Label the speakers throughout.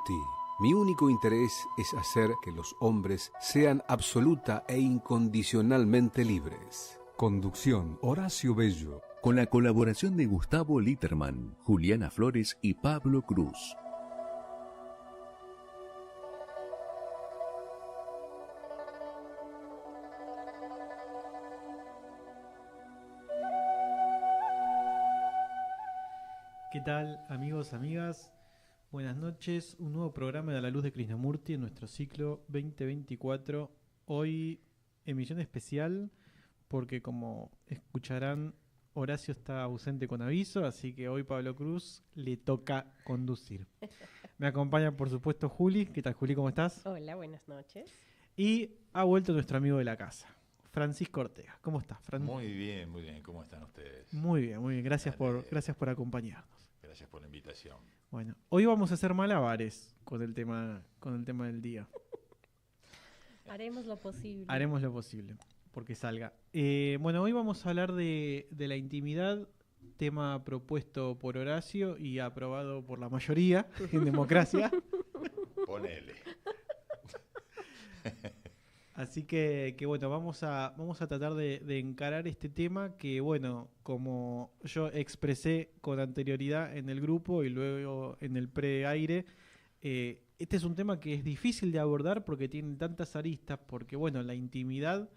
Speaker 1: Krishnamurti. Mi único interés es hacer que los hombres sean absoluta e incondicionalmente libres.
Speaker 2: Conducción: Horacio Bello.
Speaker 3: Con la colaboración de Gustavo Litterman, Juliana Flores y Pablo Cruz.
Speaker 4: ¿Qué tal, amigos, amigas? Buenas noches. Un nuevo programa de A la Luz de Krishnamurti en nuestro ciclo 2024. Hoy emisión especial porque, como escucharán, Horacio está ausente con aviso, así que hoy Pablo Cruz le toca conducir. Me acompaña, por supuesto, Juli. ¿Qué tal, Juli? ¿Cómo estás?
Speaker 5: Hola, buenas noches.
Speaker 4: Y ha vuelto nuestro amigo de la casa, Francisco Ortega. ¿Cómo estás, Fran?
Speaker 6: Muy bien, muy bien. ¿Cómo están ustedes?
Speaker 4: Muy bien, muy bien. Gracias por acompañarnos.
Speaker 6: Gracias por la invitación.
Speaker 4: Bueno, hoy vamos a hacer malabares con el tema del día.
Speaker 5: Haremos lo posible.
Speaker 4: Haremos lo posible porque salga. Bueno, hoy vamos a hablar de la intimidad, tema propuesto por Horacio y aprobado por la mayoría en democracia.
Speaker 6: Ponele.
Speaker 4: Así que bueno, vamos a tratar de encarar este tema que, bueno, como yo expresé con anterioridad en el grupo y luego en el pre-aire, este es un tema que es difícil de abordar porque tiene tantas aristas, porque, bueno, la intimidad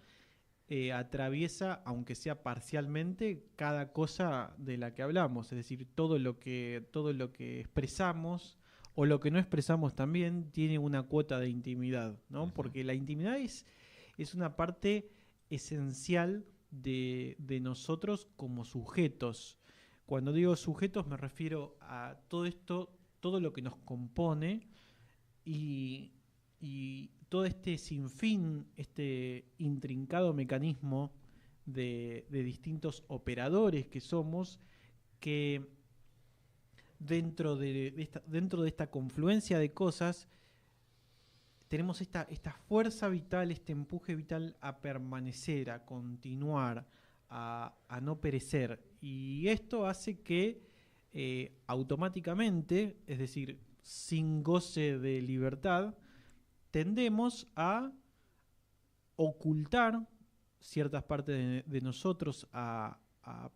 Speaker 4: atraviesa, aunque sea parcialmente, cada cosa de la que hablamos, es decir, todo lo que expresamos o lo que no expresamos también tiene una cuota de intimidad, ¿no? Porque la intimidad es una parte esencial de nosotros como sujetos. Cuando digo sujetos me refiero a todo esto, todo lo que nos compone y todo este sinfín, este intrincado mecanismo de distintos operadores que somos, que dentro de esta confluencia de cosas tenemos esta fuerza vital, este empuje vital a permanecer, a continuar, a no perecer. Y esto hace que automáticamente, es decir, sin goce de libertad, tendemos a ocultar ciertas partes de nosotros, a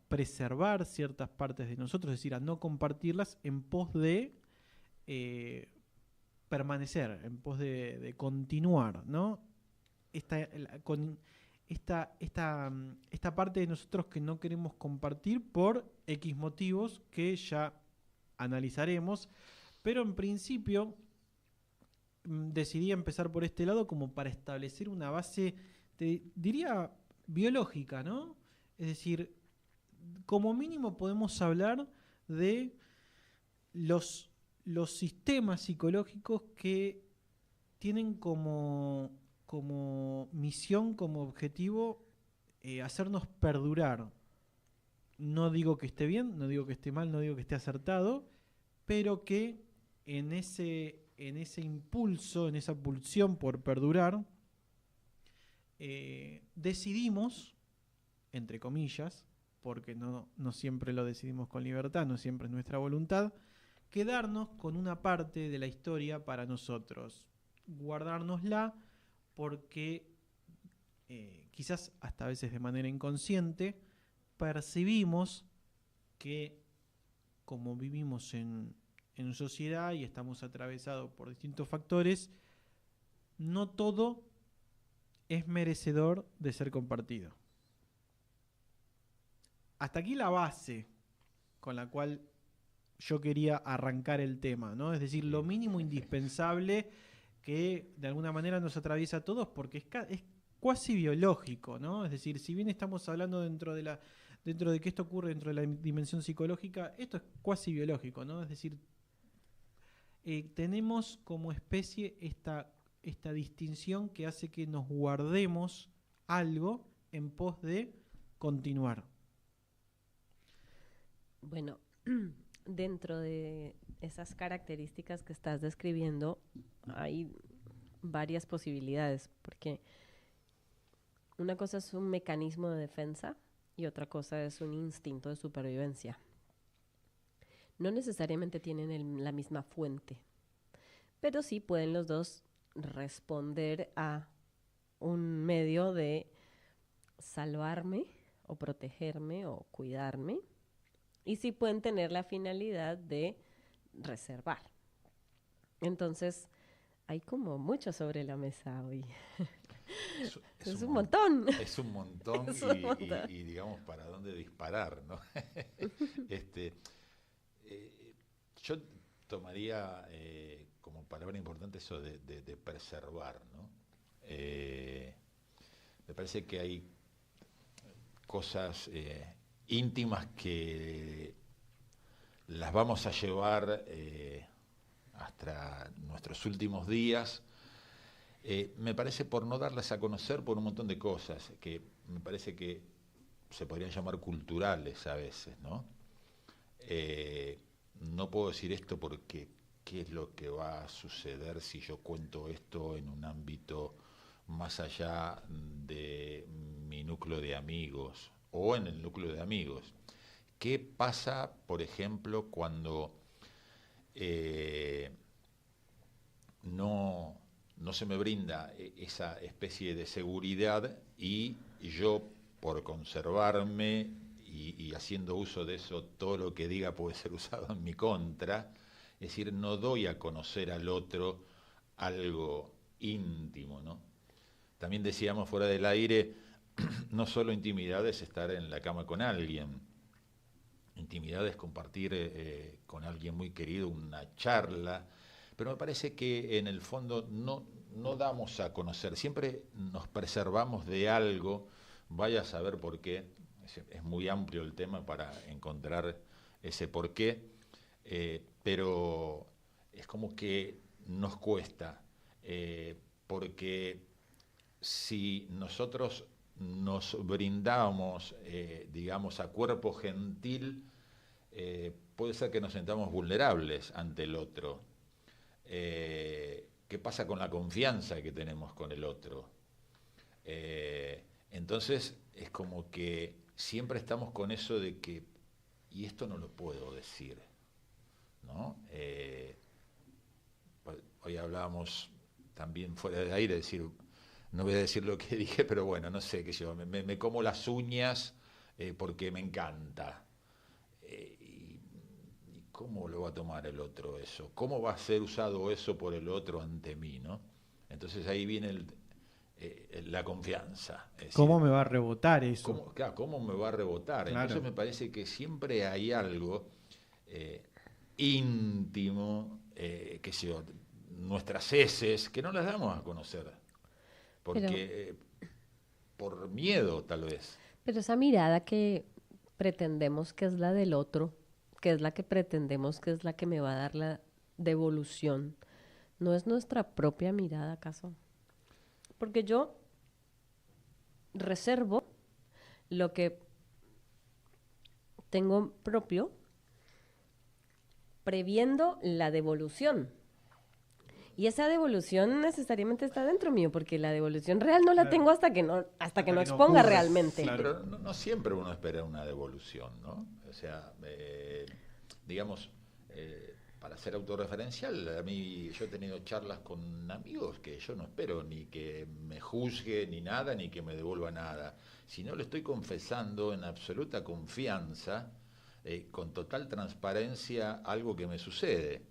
Speaker 4: preservar ciertas partes de nosotros, es decir, a no compartirlas en pos de permanecer, en pos de continuar, ¿no? Esta parte de nosotros que no queremos compartir por X motivos que ya analizaremos, pero en principio decidí empezar por este lado como para establecer una base, diría, biológica, ¿no? Es decir, como mínimo podemos hablar de los sistemas psicológicos que tienen como misión, como objetivo, hacernos perdurar. No digo que esté bien, no digo que esté mal, no digo que esté acertado, pero que en ese impulso, en esa pulsión por perdurar, decidimos, entre comillas, porque no siempre lo decidimos con libertad, no siempre es nuestra voluntad, quedarnos con una parte de la historia para nosotros, guardárnosla porque quizás hasta a veces de manera inconsciente percibimos que como vivimos en sociedad y estamos atravesados por distintos factores, no todo es merecedor de ser compartido. Hasta aquí la base con la cual yo quería arrancar el tema, ¿no? Es decir, lo mínimo indispensable que de alguna manera nos atraviesa a todos porque es cuasi biológico, ¿no? Es decir, si bien estamos hablando dentro de que esto ocurre dentro de la dimensión psicológica, esto es cuasi biológico, ¿no? Es decir, tenemos como especie esta distinción que hace que nos guardemos algo en pos de continuar.
Speaker 5: Bueno, dentro de esas características que estás describiendo hay varias posibilidades, porque una cosa es un mecanismo de defensa y otra cosa es un instinto de supervivencia. No necesariamente tienen la misma fuente, pero sí pueden los dos responder a un medio de salvarme o protegerme o cuidarme, y sí pueden tener la finalidad de reservar. Entonces, hay como mucho sobre la mesa hoy. Es un montón.
Speaker 6: Es un montón,
Speaker 5: Es un montón.
Speaker 6: y digamos para dónde disparar, ¿no? Yo tomaría como palabra importante eso de preservar, ¿no? Me parece que hay cosas íntimas que las vamos a llevar hasta nuestros últimos días. Me parece por no darlas a conocer por un montón de cosas que me parece que se podrían llamar culturales a veces, ¿no? No puedo decir esto porque qué es lo que va a suceder si yo cuento esto en un ámbito más allá de mi núcleo de amigos o en el núcleo de amigos. ¿Qué pasa, por ejemplo, cuando no se me brinda esa especie de seguridad y yo, por conservarme y haciendo uso de eso, todo lo que diga puede ser usado en mi contra? Es decir, no doy a conocer al otro algo íntimo, ¿no? También decíamos fuera del aire, no solo intimidad es estar en la cama con alguien, intimidad es compartir con alguien muy querido una charla, pero me parece que en el fondo no damos a conocer, siempre nos preservamos de algo, vaya a saber por qué, es muy amplio el tema para encontrar ese por qué, pero es como que nos cuesta, porque si nosotros nos brindamos, digamos, a cuerpo gentil, puede ser que nos sentamos vulnerables ante el otro. ¿Qué pasa con la confianza que tenemos con el otro? Entonces es como que siempre estamos con eso de que, y esto no lo puedo decir, ¿no? Hoy hablábamos también fuera de aire, decir, no voy a decir lo que dije, pero bueno, no sé qué yo, me como las uñas porque me encanta. ¿Y cómo lo va a tomar el otro eso? ¿Cómo va a ser usado eso por el otro ante mí, ¿no? Entonces ahí viene la confianza. Es
Speaker 4: ¿Cómo
Speaker 6: decir,
Speaker 4: me va a rebotar eso?
Speaker 6: ¿cómo me va a rebotar?
Speaker 4: Claro.
Speaker 6: Entonces me parece que siempre hay algo íntimo, qué sé yo, nuestras heces, que no las damos a conocer. Porque por miedo, tal vez.
Speaker 5: Pero esa mirada que pretendemos que es la del otro, que es la que pretendemos que es la que me va a dar la devolución, ¿no es nuestra propia mirada acaso? Porque yo reservo lo que tengo propio, previendo la devolución. Y esa devolución necesariamente está dentro mío, porque la devolución real no la
Speaker 4: Claro.
Speaker 5: tengo hasta que no
Speaker 4: que no
Speaker 5: exponga
Speaker 4: ocurra.
Speaker 5: realmente.
Speaker 4: Claro.
Speaker 6: Pero no siempre uno espera una devolución, ¿no? O sea, digamos, para ser autorreferencial, a mí yo he tenido charlas con amigos que yo no espero ni que me juzgue ni nada, ni que me devuelva nada. Si no le estoy confesando en absoluta confianza, con total transparencia, algo que me sucede.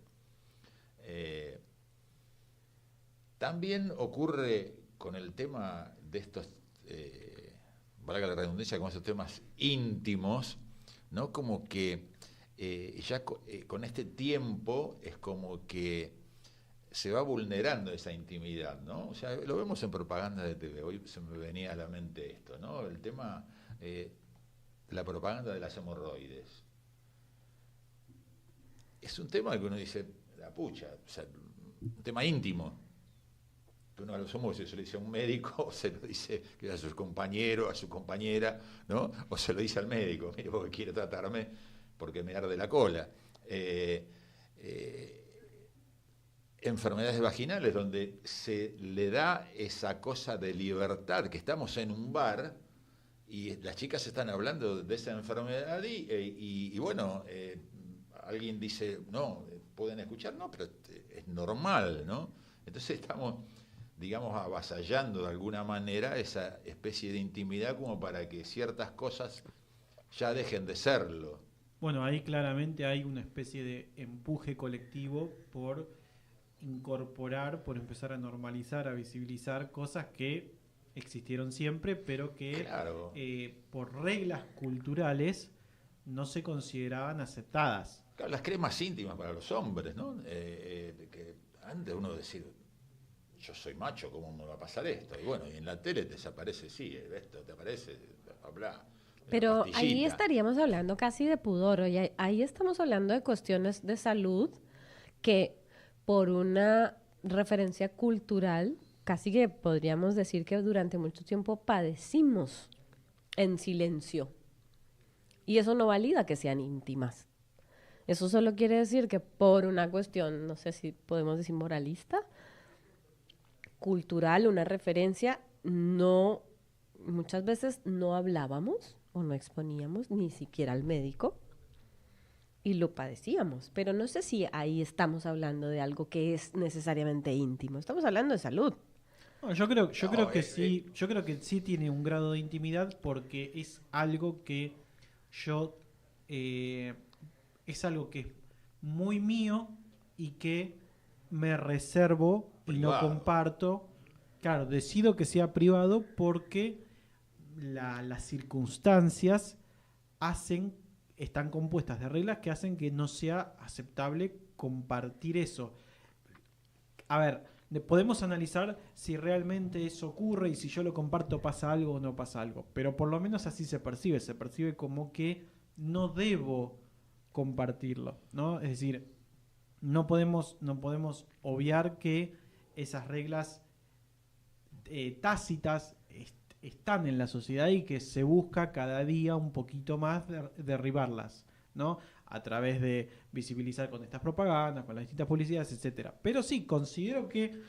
Speaker 6: También ocurre con el tema de estos, valga la redundancia, con estos temas íntimos, ¿no? Como que ya con este tiempo es como que se va vulnerando esa intimidad, ¿no? O sea, lo vemos en propaganda de TV. Hoy se me venía a la mente esto, ¿no? El tema, la propaganda de las hemorroides. Es un tema que uno dice, la pucha, o sea, un tema íntimo. Que uno a los hombres se lo dice a un médico, o se lo dice a su compañero, a su compañera, ¿no? O se lo dice al médico, mire, porque quiere tratarme porque me arde la cola. Enfermedades vaginales donde se le da esa cosa de libertad, que estamos en un bar y las chicas están hablando de esa enfermedad y bueno, alguien dice, no, pueden escuchar, no, pero es normal, ¿no? Entonces estamos, digamos, avasallando de alguna manera esa especie de intimidad como para que ciertas cosas ya dejen de serlo.
Speaker 4: Bueno, ahí claramente hay una especie de empuje colectivo por incorporar, por empezar a normalizar, a visibilizar cosas que existieron siempre, pero que
Speaker 6: Claro.
Speaker 4: Por reglas culturales no se consideraban aceptadas.
Speaker 6: Claro, las cremas íntimas para los hombres, ¿no? Que antes uno decía, yo soy macho, ¿cómo me va a pasar esto? Y bueno, y en la tele te desaparece, sí, esto te aparece, bla.
Speaker 5: Pero ahí estaríamos hablando casi de pudor, oye, ahí estamos hablando de cuestiones de salud que por una referencia cultural, casi que podríamos decir que durante mucho tiempo padecimos en silencio. Y eso no valida que sean íntimas. Eso solo quiere decir que por una cuestión, no sé si podemos decir moralista, cultural, una referencia, no, muchas veces no hablábamos o no exponíamos ni siquiera al médico y lo padecíamos. Pero no sé si ahí estamos hablando de algo que es necesariamente íntimo. Estamos hablando de salud.
Speaker 4: No, yo creo que sí tiene un grado de intimidad porque es algo que es algo que es muy mío y que me reservo y no
Speaker 6: Privado.
Speaker 4: comparto. Claro, decido que sea privado porque las circunstancias están compuestas de reglas que hacen que no sea aceptable compartir eso. A ver, podemos analizar si realmente eso ocurre y si yo lo comparto pasa algo o no pasa algo, pero por lo menos así se percibe como que no debo compartirlo, ¿no? Es decir, no podemos obviar que esas reglas tácitas están en la sociedad y que se busca cada día un poquito más derribarlas, ¿no? A través de visibilizar con estas propagandas, con las distintas publicidades, etcétera. Pero sí, considero que,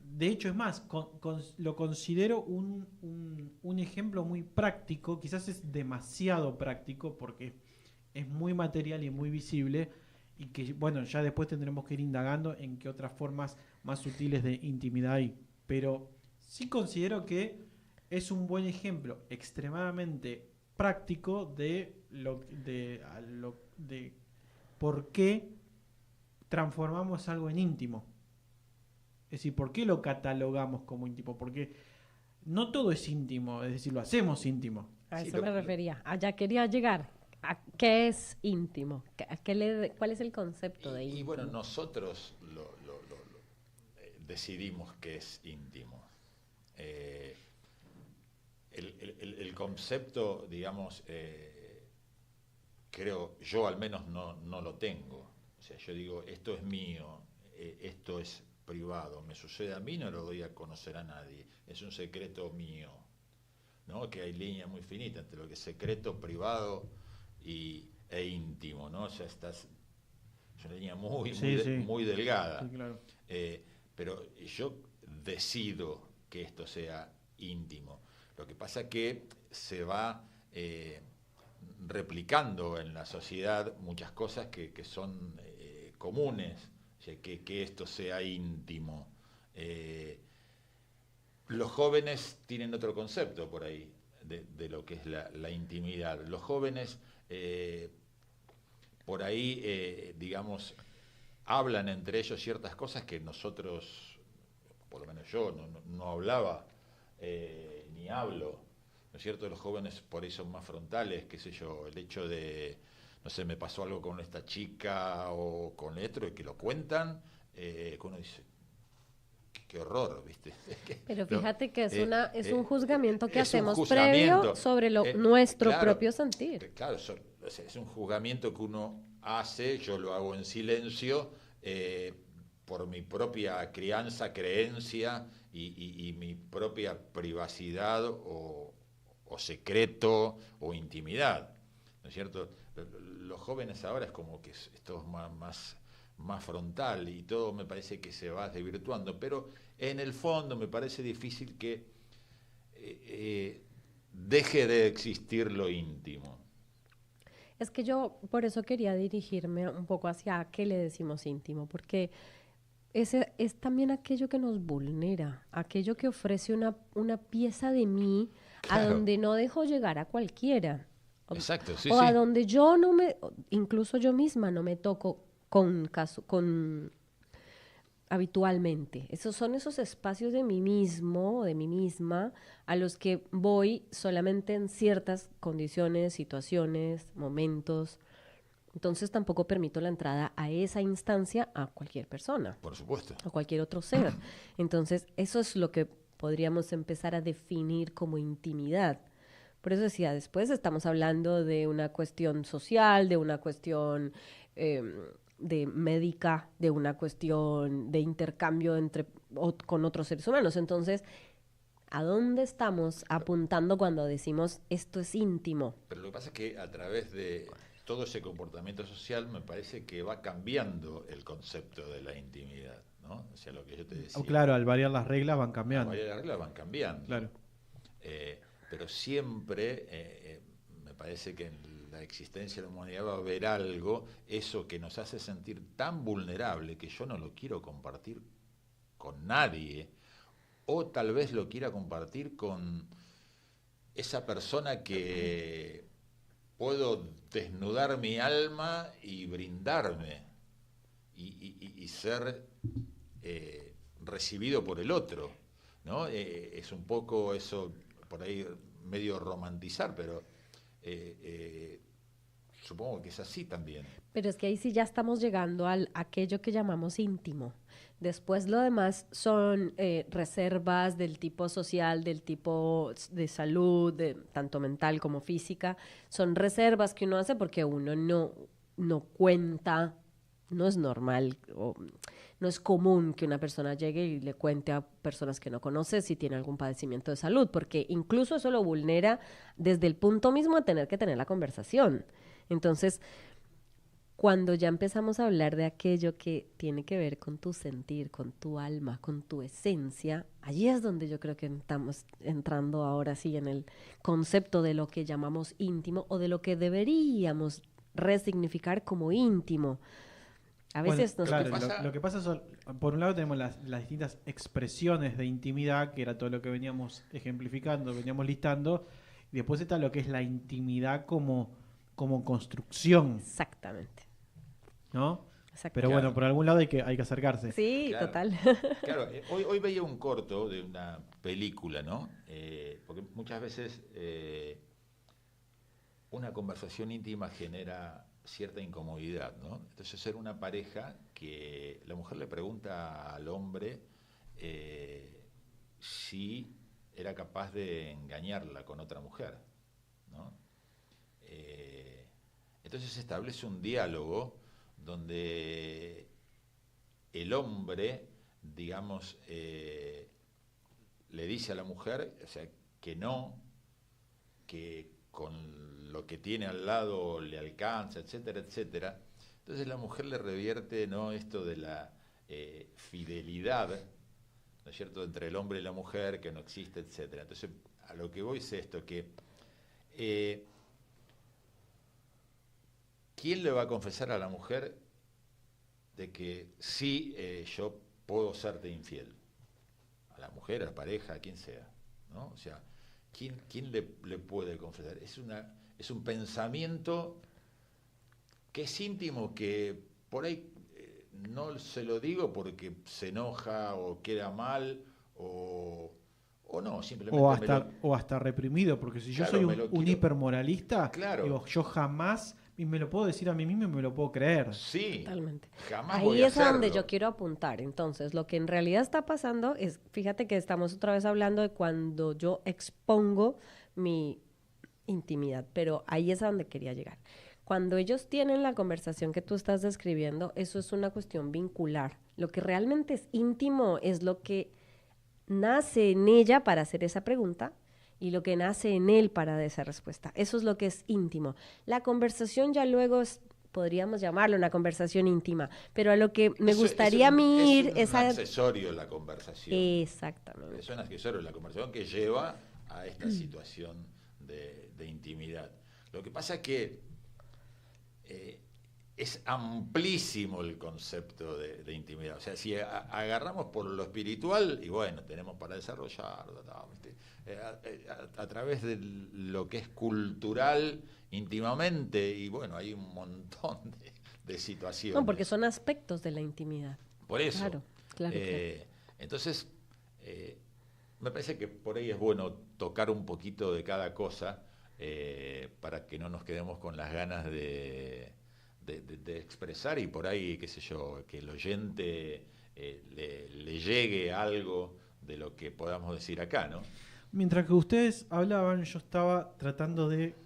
Speaker 4: de hecho es más, lo considero un ejemplo muy práctico, quizás es demasiado práctico porque es muy material y muy visible y que, bueno, ya después tendremos que ir indagando en qué otras formas más sutiles de intimidad hay. Pero sí considero que es un buen ejemplo extremadamente práctico de por qué transformamos algo en íntimo. Es decir, ¿por qué lo catalogamos como íntimo? Porque no todo es íntimo, es decir, lo hacemos íntimo.
Speaker 5: A
Speaker 6: Sí,
Speaker 5: eso me refería. Allá quería llegar. ¿A qué es íntimo? ¿Cuál es el concepto de íntimo?
Speaker 6: Y bueno, nosotros decidimos que es íntimo. El concepto, digamos, creo, yo al menos no lo tengo. O sea, yo digo, esto es mío, esto es privado, me sucede a mí, no lo doy a conocer a nadie, es un secreto mío, ¿no? Que hay línea muy finita entre lo que es secreto, privado e íntimo, ¿no? O sea, es una línea muy delgada.
Speaker 4: Sí, claro.
Speaker 6: Pero yo decido que esto sea íntimo. Lo que pasa es que se va replicando en la sociedad muchas cosas que son comunes, o sea, que esto sea íntimo. Los jóvenes tienen otro concepto por ahí de lo que es la intimidad. Los jóvenes por ahí, digamos, hablan entre ellos ciertas cosas que nosotros, por lo menos yo, no hablaba ni hablo, ¿no es cierto? Los jóvenes por ahí son más frontales, qué sé yo, el hecho de, no sé, me pasó algo con esta chica o con esto, y que lo cuentan, que uno dice, qué horror, ¿viste?
Speaker 5: Pero fíjate que es un juzgamiento que
Speaker 6: es un
Speaker 5: hacemos
Speaker 6: juzgamiento,
Speaker 5: previo sobre nuestro
Speaker 6: claro,
Speaker 5: propio sentir.
Speaker 6: Claro, es un juzgamiento que uno hace, yo lo hago en silencio, por mi propia crianza, creencia y mi propia privacidad o secreto o intimidad, ¿no es cierto? Los jóvenes ahora es como que es todo más frontal y todo me parece que se va desvirtuando, pero en el fondo me parece difícil que deje de existir lo íntimo.
Speaker 5: Es que yo por eso quería dirigirme un poco hacia qué le decimos íntimo, porque ese es también aquello que nos vulnera, aquello que ofrece una pieza de mí a
Speaker 6: Claro.
Speaker 5: donde no dejo llegar a cualquiera.
Speaker 6: Exacto, sí,
Speaker 5: O a
Speaker 6: sí.
Speaker 5: donde yo no me, incluso yo misma no me toco con habitualmente. Esos son esos espacios de mí mismo o de mí misma a los que voy solamente en ciertas condiciones, situaciones, momentos. Entonces tampoco permito la entrada a esa instancia a cualquier persona,
Speaker 6: Por supuesto.
Speaker 5: a cualquier otro ser. Entonces eso es lo que podríamos empezar a definir como intimidad. Por eso decía, después estamos hablando de una cuestión social, de una cuestión de médica, de una cuestión de intercambio con otros seres humanos. Entonces, ¿a dónde estamos apuntando cuando decimos esto es íntimo?
Speaker 6: Pero lo que pasa es que a través de todo ese comportamiento social me parece que va cambiando el concepto de la intimidad, ¿no? O sea, lo que yo te decía.
Speaker 4: Claro, al variar las reglas van cambiando.
Speaker 6: Las reglas van cambiando.
Speaker 4: Claro.
Speaker 6: Pero siempre me parece que en la existencia de la humanidad va a haber algo, eso que nos hace sentir tan vulnerable que yo no lo quiero compartir con nadie, o tal vez lo quiera compartir con esa persona que puedo desnudar mi alma y brindarme y ser recibido por el otro, ¿no? Es un poco eso, por ahí medio romantizar, pero supongo que es así también.
Speaker 5: Pero es que ahí sí ya estamos llegando a aquello que llamamos íntimo. Después lo demás son reservas del tipo social, del tipo de salud, tanto mental como física. Son reservas que uno hace porque uno no cuenta, no es normal, no es común que una persona llegue y le cuente a personas que no conoce si tiene algún padecimiento de salud, porque incluso eso lo vulnera desde el punto mismo de tener que tener la conversación. Entonces, cuando ya empezamos a hablar de aquello que tiene que ver con tu sentir, con tu alma, con tu esencia, allí es donde yo creo que estamos entrando ahora sí en el concepto de lo que llamamos íntimo o de lo que deberíamos resignificar como íntimo. A veces
Speaker 4: bueno,
Speaker 5: nos...
Speaker 4: claro, lo que pasa son, por un lado tenemos las distintas expresiones de intimidad, que era todo lo que veníamos ejemplificando, veníamos listando, y después está lo que es la intimidad como construcción,
Speaker 5: Exactamente.
Speaker 4: ¿no?
Speaker 5: Exacto.
Speaker 4: Pero bueno, por algún lado hay que acercarse.
Speaker 5: Sí,
Speaker 6: Claro.
Speaker 5: total.
Speaker 6: Claro, hoy veía un corto de una película, ¿no? Porque muchas veces una conversación íntima genera cierta incomodidad, ¿no? Entonces era una pareja que la mujer le pregunta al hombre si era capaz de engañarla con otra mujer, ¿no? Entonces se establece un diálogo donde el hombre, digamos, le dice a la mujer, o sea, que no, que con lo que tiene al lado le alcanza, etcétera, etcétera. Entonces la mujer le revierte, ¿no?, esto de la fidelidad, ¿no es cierto?, entre el hombre y la mujer, que no existe, etcétera. Entonces, a lo que voy es esto, que ¿quién le va a confesar a la mujer de que sí, yo puedo serte infiel? A la mujer, a la pareja, a quien sea, ¿no? O sea, ¿quién le puede confesar? Es un pensamiento que es íntimo, que por ahí no se lo digo porque se enoja o queda mal o no, simplemente
Speaker 4: O hasta reprimido, porque si yo
Speaker 6: Claro,
Speaker 4: soy
Speaker 6: me lo
Speaker 4: un
Speaker 6: quiero-
Speaker 4: hipermoralista,
Speaker 6: Claro.
Speaker 4: digo, yo jamás, y me lo puedo decir a mí mismo y me lo puedo creer.
Speaker 6: Sí,
Speaker 5: Totalmente.
Speaker 6: jamás voy
Speaker 5: Ahí
Speaker 6: a
Speaker 5: es a donde
Speaker 6: hacerlo.
Speaker 5: yo quiero apuntar. Entonces, lo que en realidad está pasando es, fíjate que estamos otra vez hablando de cuando yo expongo mi intimidad, pero ahí es a donde quería llegar. Cuando ellos tienen la conversación que tú estás describiendo, eso es una cuestión vincular. Lo que realmente es íntimo es lo que nace en ella para hacer esa pregunta y lo que nace en él para dar esa respuesta. Eso es lo que es íntimo. La conversación ya luego podríamos llamarlo una conversación íntima, pero a lo que me gustaría a mí ir
Speaker 6: es un accesorio la conversación.
Speaker 5: Exactamente.
Speaker 6: Es un accesorio la conversación que lleva a esta situación de intimidad. Lo que pasa es que es amplísimo el concepto de intimidad. O sea, si agarramos por lo espiritual, y bueno, tenemos para desarrollar, a través de lo que es cultural íntimamente, y bueno, hay un montón de situaciones.
Speaker 5: No, porque son aspectos de la intimidad.
Speaker 6: Por eso.
Speaker 5: Claro.
Speaker 6: Entonces, me parece que por ahí es bueno tocar un poquito de cada cosa para que no nos quedemos con las ganas de expresar y por ahí, qué sé yo, que el oyente le llegue algo de lo que podamos decir acá, ¿no?
Speaker 4: Mientras que ustedes hablaban, yo estaba tratando de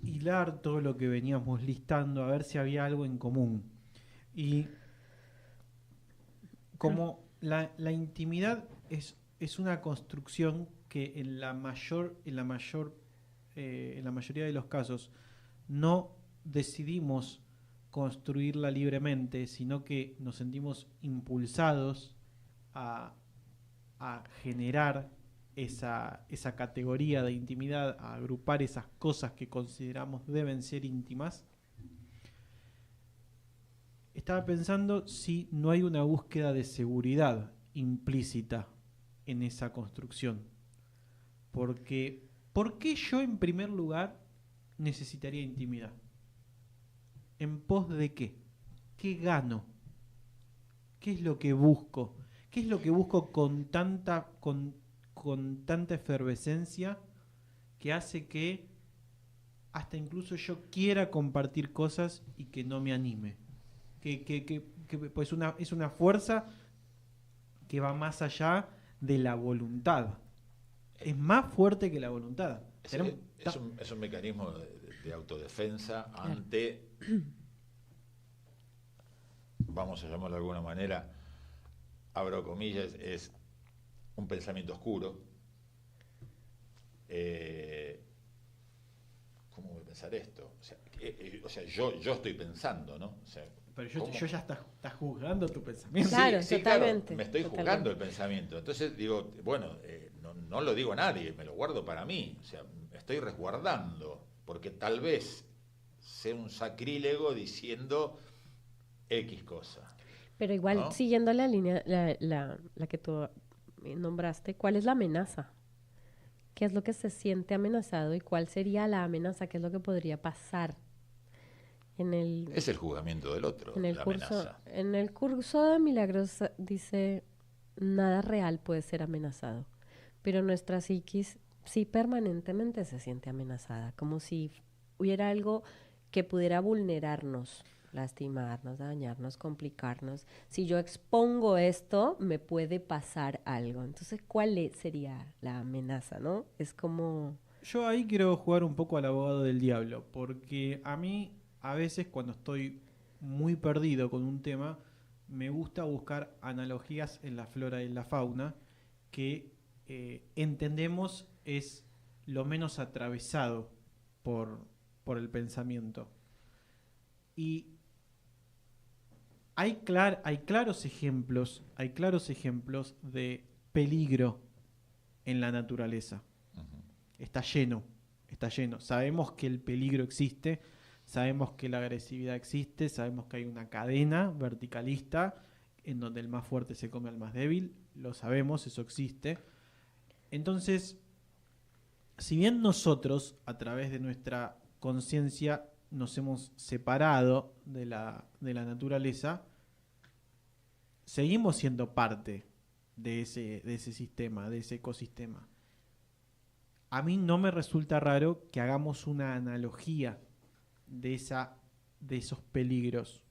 Speaker 4: hilar todo lo que veníamos listando, a ver si había algo en común. Y como la intimidad es una construcción que en la mayoría de los casos no decidimos construirla libremente, sino que nos sentimos impulsados a generar esa categoría de intimidad, a agrupar esas cosas que consideramos deben ser íntimas. Estaba pensando si no hay una búsqueda de seguridad implícita en esa construcción. Porque, ¿por qué yo en primer lugar necesitaría intimidad? ¿En pos de qué? ¿Qué gano? ¿Qué es lo que busco? ¿Qué es lo que busco con tanta efervescencia que hace que hasta incluso yo quiera compartir cosas y que no me anime? Que pues es una fuerza que va más allá de la voluntad. Es más fuerte que la voluntad.
Speaker 6: Es un mecanismo de autodefensa ante, vamos a llamarlo de alguna manera, abro comillas, es un pensamiento oscuro. ¿Cómo voy a pensar esto? O sea, yo estoy pensando, ¿no? O sea,
Speaker 4: pero yo ya estás juzgando tu pensamiento.
Speaker 5: Claro,
Speaker 6: sí,
Speaker 5: totalmente.
Speaker 6: Claro, me estoy juzgando el pensamiento. Entonces digo, bueno, no lo digo a nadie, me lo guardo para mí. O sea, me estoy resguardando, porque tal vez sea un sacrílego diciendo X cosa.
Speaker 5: Pero igual,
Speaker 6: ¿no?
Speaker 5: siguiendo la línea, la que tú nombraste, ¿cuál es la amenaza? ¿Qué es lo que se siente amenazado y cuál sería la amenaza? ¿Qué es lo que podría pasar?
Speaker 6: Es el juzgamiento del otro, la amenaza.
Speaker 5: En el curso de Milagros dice, nada real puede ser amenazado, pero nuestra psiquis sí permanentemente se siente amenazada, como si hubiera algo que pudiera vulnerarnos, lastimarnos, dañarnos, complicarnos. Si yo expongo esto, me puede pasar algo. Entonces, ¿cuál sería la amenaza, no? Es como...
Speaker 4: Yo ahí quiero jugar un poco al abogado del diablo, porque a mí, a veces, cuando estoy muy perdido con un tema, me gusta buscar analogías en la flora y en la fauna que entendemos es lo menos atravesado por el pensamiento. Y hay claros ejemplos de peligro en la naturaleza. Está lleno. Sabemos que el peligro existe, sabemos que la agresividad existe, sabemos que hay una cadena verticalista en donde el más fuerte se come al más débil, lo sabemos, eso existe. Entonces, si bien nosotros, a través de nuestra conciencia, nos hemos separado de la naturaleza, seguimos siendo parte de ese sistema, de ese ecosistema. A mí no me resulta raro que hagamos una analogía de esos peligros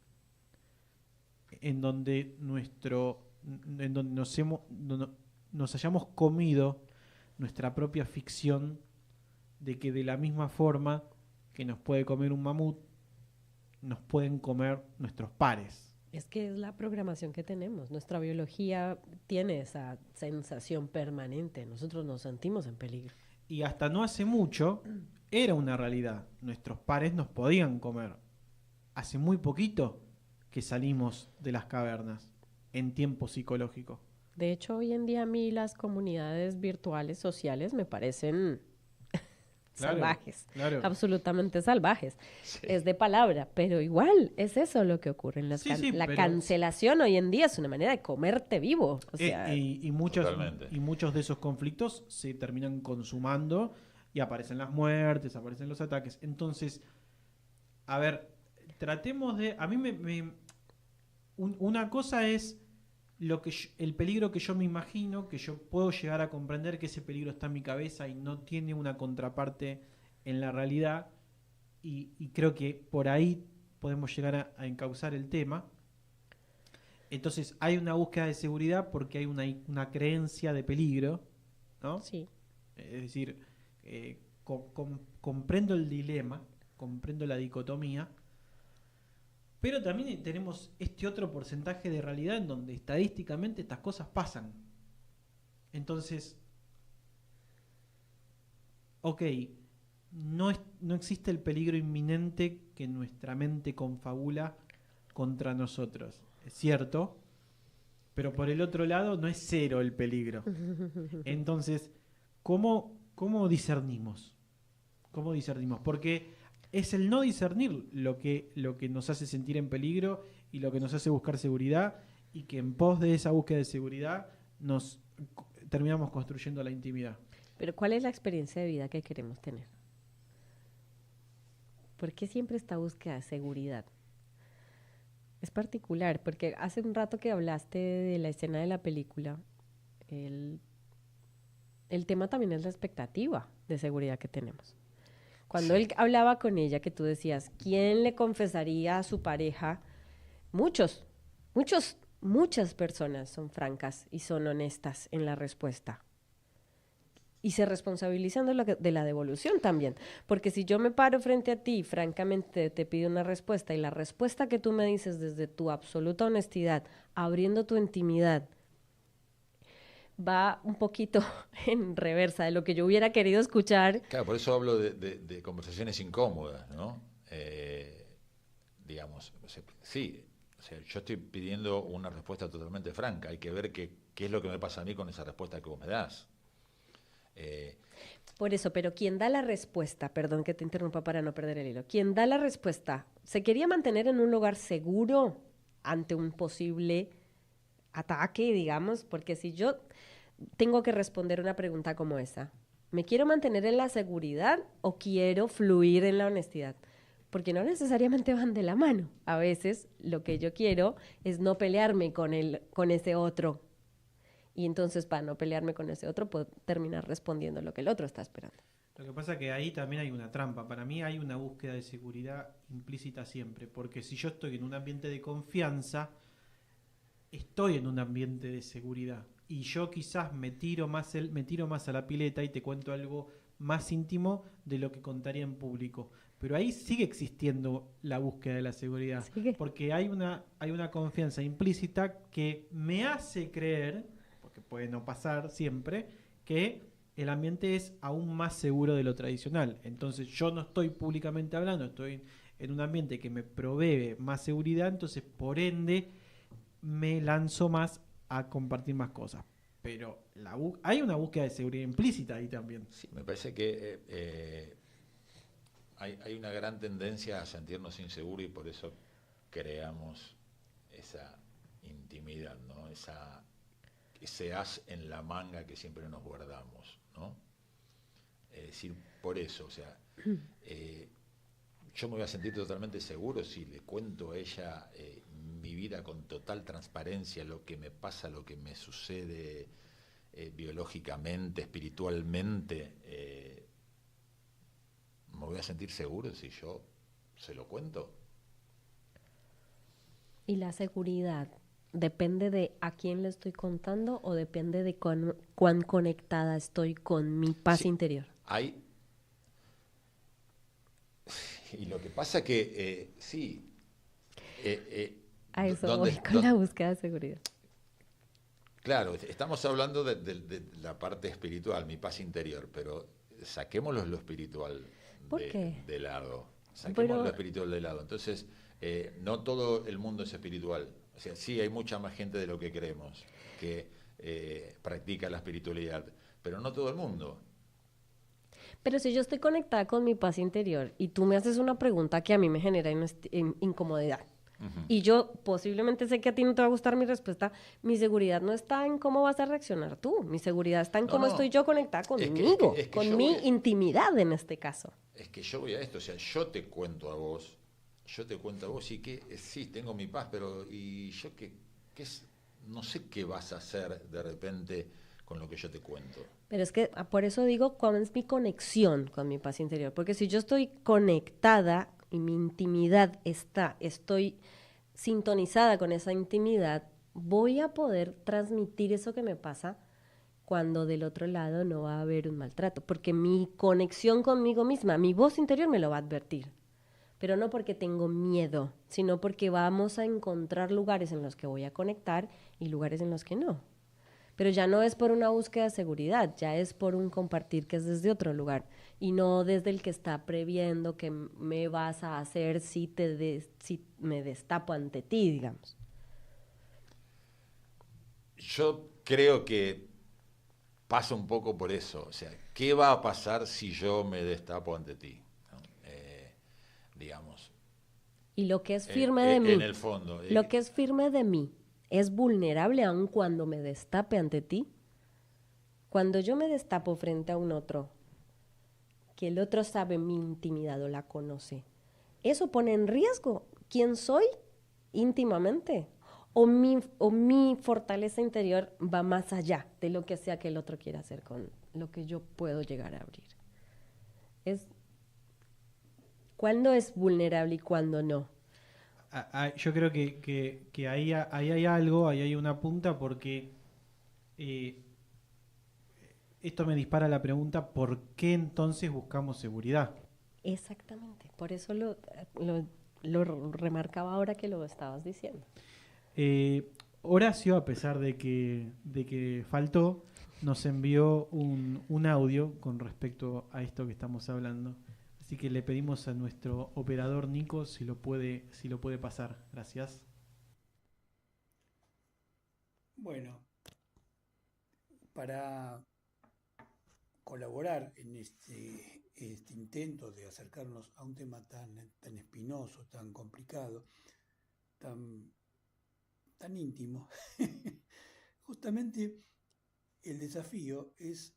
Speaker 4: en donde nos hayamos comido nuestra propia ficción de que de la misma forma que nos puede comer un mamut, nos pueden comer nuestros pares.
Speaker 5: Es que es la programación que tenemos. Nuestra biología tiene esa sensación permanente. Nosotros nos sentimos en peligro.
Speaker 4: Y hasta no hace mucho era una realidad. Nuestros pares nos podían comer. Hace muy poquito que salimos de las cavernas en tiempo psicológico.
Speaker 5: De hecho, hoy en día a mí las comunidades virtuales sociales me parecen
Speaker 4: Claro,
Speaker 5: salvajes,
Speaker 4: claro.
Speaker 5: absolutamente salvajes.
Speaker 6: Sí.
Speaker 5: Es de palabra, pero igual es eso lo que ocurre. La
Speaker 4: pero-
Speaker 5: cancelación hoy en día es una manera de comerte vivo. O sea,
Speaker 4: y
Speaker 6: Totalmente.
Speaker 4: muchos de esos conflictos se terminan consumando y aparecen las muertes, aparecen los ataques. Entonces, a ver, tratemos de... A mí una cosa es el peligro que yo me imagino, que yo puedo llegar a comprender que ese peligro está en mi cabeza y no tiene una contraparte en la realidad, y creo que por ahí podemos llegar a encauzar el tema. Entonces hay una búsqueda de seguridad porque hay una creencia de peligro, ¿no?
Speaker 5: sí.
Speaker 4: Es decir, comprendo el dilema, comprendo la dicotomía, pero también tenemos este otro porcentaje de realidad en donde estadísticamente estas cosas pasan. Entonces, ok, no existe el peligro inminente que nuestra mente confabula contra nosotros. Es cierto, pero por el otro lado no es cero el peligro. Entonces, ¿cómo discernimos? ¿Cómo discernimos? Porque es el no discernir lo que nos hace sentir en peligro y lo que nos hace buscar seguridad, y que en pos de esa búsqueda de seguridad nos terminamos construyendo la intimidad.
Speaker 5: Pero ¿cuál es la experiencia de vida que queremos tener? ¿Por qué siempre esta búsqueda de seguridad? Es particular, porque hace un rato que hablaste de la escena de la película, el tema también es la expectativa de seguridad que tenemos. Cuando él hablaba con ella, que tú decías, ¿quién le confesaría a su pareja? Muchas personas son francas y son honestas en la respuesta. Y se responsabilizan de la devolución también. Porque si yo me paro frente a ti, francamente te pido una respuesta, y la respuesta que tú me dices desde tu absoluta honestidad, abriendo tu intimidad, va un poquito en reversa de lo que yo hubiera querido escuchar.
Speaker 6: Claro, por eso hablo de conversaciones incómodas, ¿no? Digamos, sí, o sea, yo estoy pidiendo una respuesta totalmente franca. Hay que ver qué es lo que me pasa a mí con esa respuesta que vos me das.
Speaker 5: Por eso, pero quien da la respuesta, perdón que te interrumpa para no perder el hilo, quien da la respuesta, ¿se quería mantener en un lugar seguro ante un posible ataque, digamos? Porque si yo tengo que responder una pregunta como esa, ¿me quiero mantener en la seguridad o quiero fluir en la honestidad? Porque no necesariamente van de la mano. A veces lo que yo quiero es no pelearme con ese otro. Y entonces, para no pelearme con ese otro, puedo terminar respondiendo lo que el otro está esperando.
Speaker 4: Lo que pasa es que ahí también hay una trampa. Para mí hay una búsqueda de seguridad implícita siempre. Porque si yo estoy en un ambiente de confianza, estoy en un ambiente de seguridad. Y yo quizás me tiro más a la pileta y te cuento algo más íntimo de lo que contaría en público. Pero ahí sigue existiendo la búsqueda de la seguridad.
Speaker 5: ¿Sigue?
Speaker 4: Porque hay una confianza implícita que me hace creer, porque puede no pasar siempre, que el ambiente es aún más seguro de lo tradicional. Entonces yo no estoy públicamente hablando, estoy en un ambiente que me provee más seguridad, entonces por ende me lanzo más a compartir más cosas. Pero hay una búsqueda de seguridad implícita ahí también.
Speaker 6: Sí, me parece que hay una gran tendencia a sentirnos inseguros y por eso creamos esa intimidad, ¿no? Ese as en la manga que siempre nos guardamos, ¿no? Es decir, por eso, o sea, yo me voy a sentir totalmente seguro si le cuento a ella mi vida con total transparencia, lo que me pasa, lo que me sucede biológicamente, espiritualmente. Me voy a sentir seguro si yo se lo cuento.
Speaker 5: ¿Y la seguridad depende de a quién le estoy contando o depende de cuán conectada estoy con mi paz interior?
Speaker 6: Y lo que pasa que, sí.
Speaker 5: A eso voy con la búsqueda de seguridad.
Speaker 6: Claro, estamos hablando de la parte espiritual, mi paz interior, pero saquémoslo lo espiritual de lado. Saquemos lo espiritual de lado. Entonces, no todo el mundo es espiritual. O sea, sí hay mucha más gente de lo que creemos que practica la espiritualidad, pero no todo el mundo.
Speaker 5: Pero si yo estoy conectada con mi paz interior y tú me haces una pregunta que a mí me genera incomodidad, y yo posiblemente sé que a ti no te va a gustar mi respuesta, mi seguridad no está en cómo vas a reaccionar tú, mi seguridad está en cómo estoy yo conectada conmigo, con mi intimidad en este caso.
Speaker 6: Es que yo voy a esto, o sea, yo te cuento a vos y que sí, tengo mi paz, pero y yo no sé qué vas a hacer de repente con lo que yo te cuento.
Speaker 5: Pero es que por eso digo cuál es mi conexión con mi paz interior, porque si yo estoy conectada y mi intimidad estoy sintonizada con esa intimidad, voy a poder transmitir eso que me pasa cuando del otro lado no va a haber un maltrato, porque mi conexión conmigo misma, mi voz interior me lo va a advertir, pero no porque tengo miedo, sino porque vamos a encontrar lugares en los que voy a conectar y lugares en los que no. Pero ya no es por una búsqueda de seguridad, ya es por un compartir que es desde otro lugar y no desde el que está previendo que me vas a hacer si me destapo ante ti, digamos.
Speaker 6: Yo creo que pasa un poco por eso, o sea, ¿qué va a pasar si yo me destapo ante ti? ¿No? Digamos.
Speaker 5: Y lo que es firme de mí,
Speaker 6: en el fondo.
Speaker 5: Lo que es firme de mí, ¿es vulnerable aun cuando me destape ante ti? Cuando yo me destapo frente a un otro, que el otro sabe mi intimidad o la conoce, ¿eso pone en riesgo quién soy íntimamente? ¿O mi fortaleza interior va más allá de lo que sea que el otro quiera hacer con lo que yo puedo llegar a abrir? ¿Cuándo es vulnerable y cuándo no?
Speaker 4: Yo creo que ahí hay algo, ahí hay una punta, porque esto me dispara la pregunta, ¿por qué entonces buscamos seguridad?
Speaker 5: Exactamente, por eso lo remarcaba ahora que lo estabas diciendo.
Speaker 4: Horacio, a pesar de que faltó, nos envió un audio con respecto a esto que estamos hablando. Así que le pedimos a nuestro operador Nico si lo puede pasar. Gracias.
Speaker 7: Bueno, para colaborar en este intento de acercarnos a un tema tan espinoso, tan complicado, tan íntimo, justamente el desafío es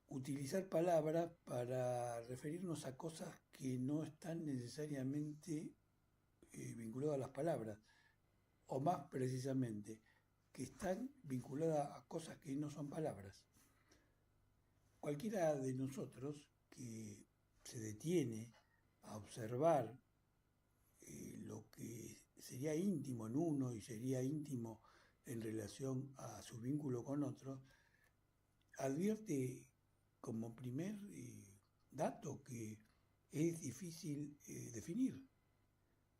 Speaker 7: utilizar palabras para referirnos a cosas que no están necesariamente vinculadas a las palabras, o más precisamente, que están vinculadas a cosas que no son palabras. Cualquiera de nosotros que se detiene a observar lo que sería íntimo en uno y sería íntimo en relación a su vínculo con otros, advierte como primer dato que es difícil definir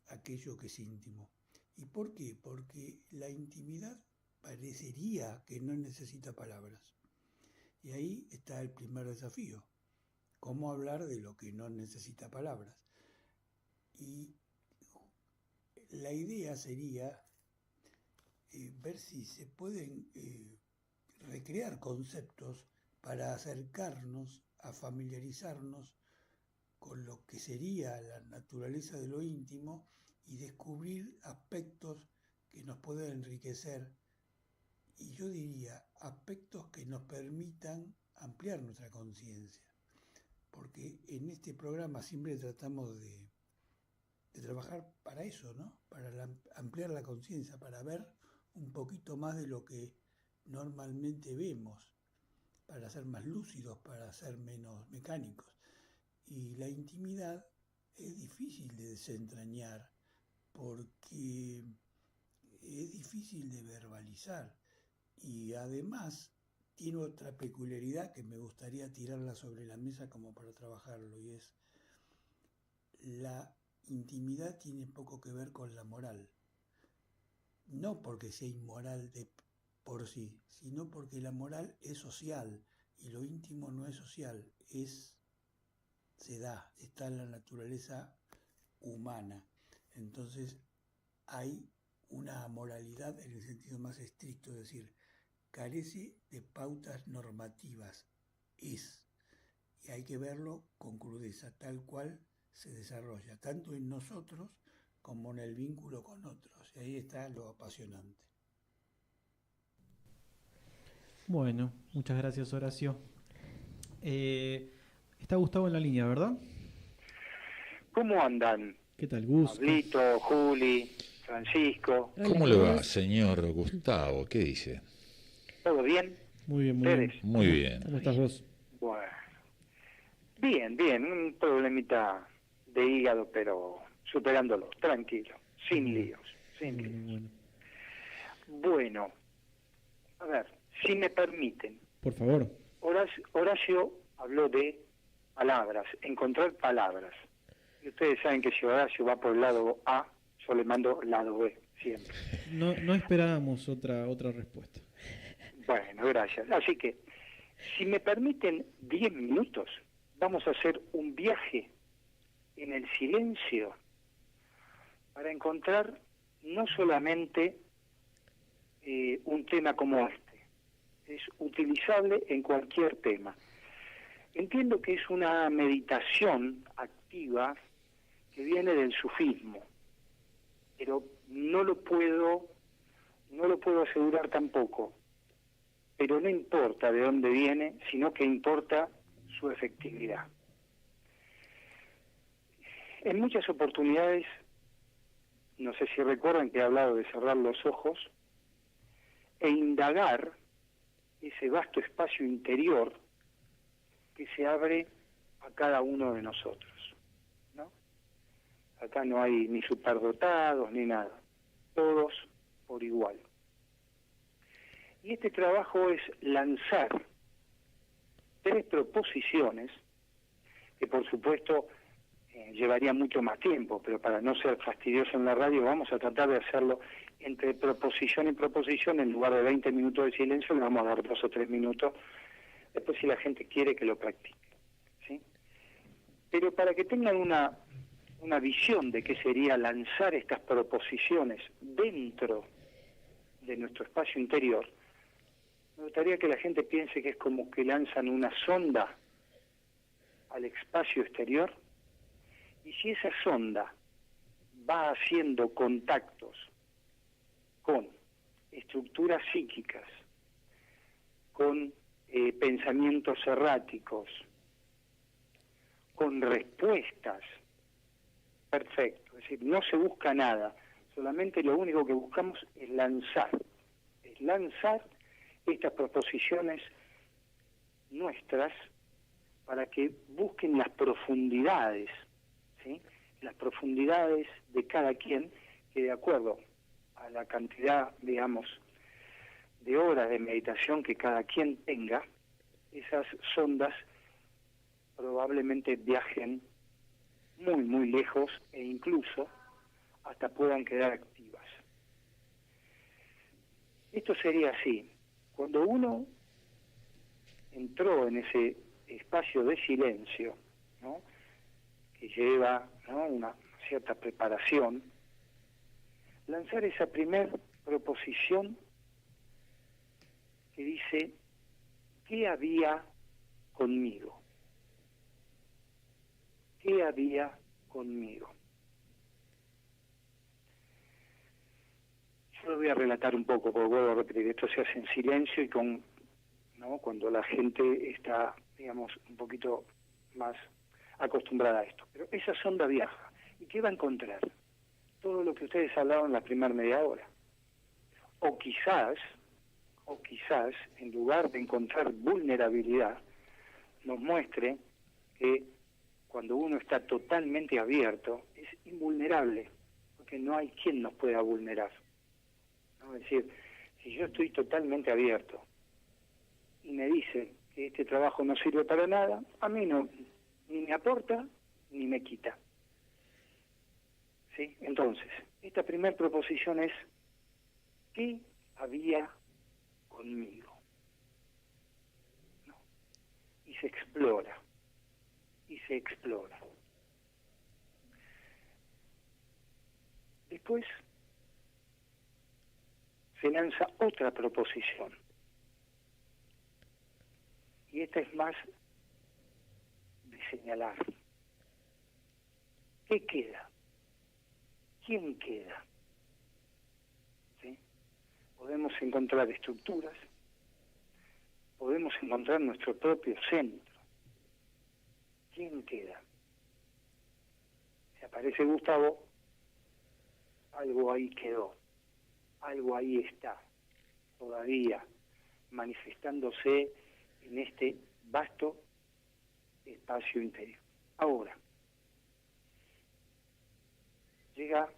Speaker 7: aquello que es íntimo. ¿Y por qué? Porque la intimidad parecería que no necesita palabras. Y ahí está el primer desafío. ¿Cómo hablar de lo que no necesita palabras? Y la idea sería ver si se pueden recrear conceptos para acercarnos a familiarizarnos con lo que sería la naturaleza de lo íntimo y descubrir aspectos que nos pueden enriquecer, y yo diría aspectos que nos permitan ampliar nuestra conciencia, porque en este programa siempre tratamos de trabajar para eso, ¿no? Para ampliar la conciencia, para ver un poquito más de lo que normalmente vemos, para ser más lúcidos, para ser menos mecánicos. Y la intimidad es difícil de desentrañar porque es difícil de verbalizar, y además tiene otra peculiaridad que me gustaría tirarla sobre la mesa como para trabajarlo, y es la intimidad tiene poco que ver con la moral. No porque sea inmoral de por sí, sino porque la moral es social y lo íntimo no es social, está en la naturaleza humana. Entonces hay una amoralidad en el sentido más estricto, es decir, carece de pautas normativas, y hay que verlo con crudeza, tal cual se desarrolla, tanto en nosotros como en el vínculo con otros. Y ahí está lo apasionante.
Speaker 4: Bueno, muchas gracias, Horacio. Está Gustavo en la línea, ¿verdad?
Speaker 8: ¿Cómo andan?
Speaker 4: ¿Qué tal, Gus?
Speaker 8: Pablito, Juli, Francisco.
Speaker 6: ¿Cómo le va, señor Gustavo? ¿Qué dice?
Speaker 8: ¿Todo bien?
Speaker 4: Muy bien, muy bien.
Speaker 8: ¿Ustedes?
Speaker 6: Muy bien.
Speaker 4: ¿Cómo estás vos?
Speaker 8: Bueno. Bien, un problemita de hígado, pero superándolo, tranquilo, sin líos, sin líos. Bueno, a ver, si me permiten.
Speaker 4: Por favor.
Speaker 8: Horacio habló de palabras, encontrar palabras. Y ustedes saben que si Horacio va por el lado A, yo le mando lado B, siempre.
Speaker 4: No esperábamos otra respuesta.
Speaker 8: Bueno, gracias. Así que, si me permiten 10 minutos, vamos a hacer un viaje en el silencio para encontrar no solamente un tema como este, es utilizable en cualquier tema. Entiendo que es una meditación activa que viene del sufismo, pero no lo puedo asegurar tampoco. Pero no importa de dónde viene, sino que importa su efectividad. En muchas oportunidades, no sé si recuerdan que he hablado de cerrar los ojos e indagar ese vasto espacio interior que se abre a cada uno de nosotros, ¿no? Acá no hay ni superdotados ni nada, todos por igual. Y este trabajo es lanzar 3 proposiciones, que por supuesto llevaría mucho más tiempo, pero para no ser fastidioso en la radio vamos a tratar de hacerlo entre proposición y proposición. En lugar de 20 minutos de silencio le vamos a dar 2 o 3 minutos, después si la gente quiere que lo practique, ¿sí? Pero para que tengan una visión de qué sería lanzar estas proposiciones dentro de nuestro espacio interior, me gustaría que la gente piense que es como que lanzan una sonda al espacio exterior, y si esa sonda va haciendo contactos con estructuras psíquicas, con pensamientos erráticos, con respuestas, perfecto, es decir, no se busca nada, solamente lo único que buscamos es lanzar estas proposiciones nuestras para que busquen las profundidades, ¿sí? Las profundidades de cada quien, que de acuerdo a la cantidad, digamos, de horas de meditación que cada quien tenga, esas sondas probablemente viajen muy, muy lejos e incluso hasta puedan quedar activas. Esto sería así. Cuando uno entró en ese espacio de silencio, ¿no?, que lleva, ¿no?, una cierta preparación, lanzar esa primer proposición que dice: ¿qué había conmigo? ¿Qué había conmigo? Yo lo voy a relatar un poco, porque vuelvo a repetir, esto se hace en silencio y ¿no?, cuando la gente está, digamos, un poquito más acostumbrada a esto. Pero esa sonda viaja. ¿Y qué va a encontrar? Todo lo que ustedes hablaron en la primera media hora. O quizás, en lugar de encontrar vulnerabilidad, nos muestre que cuando uno está totalmente abierto, es invulnerable, porque no hay quien nos pueda vulnerar, ¿no? Es decir, si yo estoy totalmente abierto y me dicen que este trabajo no sirve para nada, a mí no, ni me aporta ni me quita, ¿sí? Entonces, esta primera proposición es: ¿qué había conmigo? ¿No? Y se explora, y se explora. Después se lanza otra proposición, y esta es más señalar. ¿Qué queda? ¿Quién queda? ¿Sí? Podemos encontrar estructuras, podemos encontrar nuestro propio centro. ¿Quién queda? Si aparece Gustavo, algo ahí quedó, algo ahí está, todavía manifestándose en este vasto espacio interior. Ahora, llega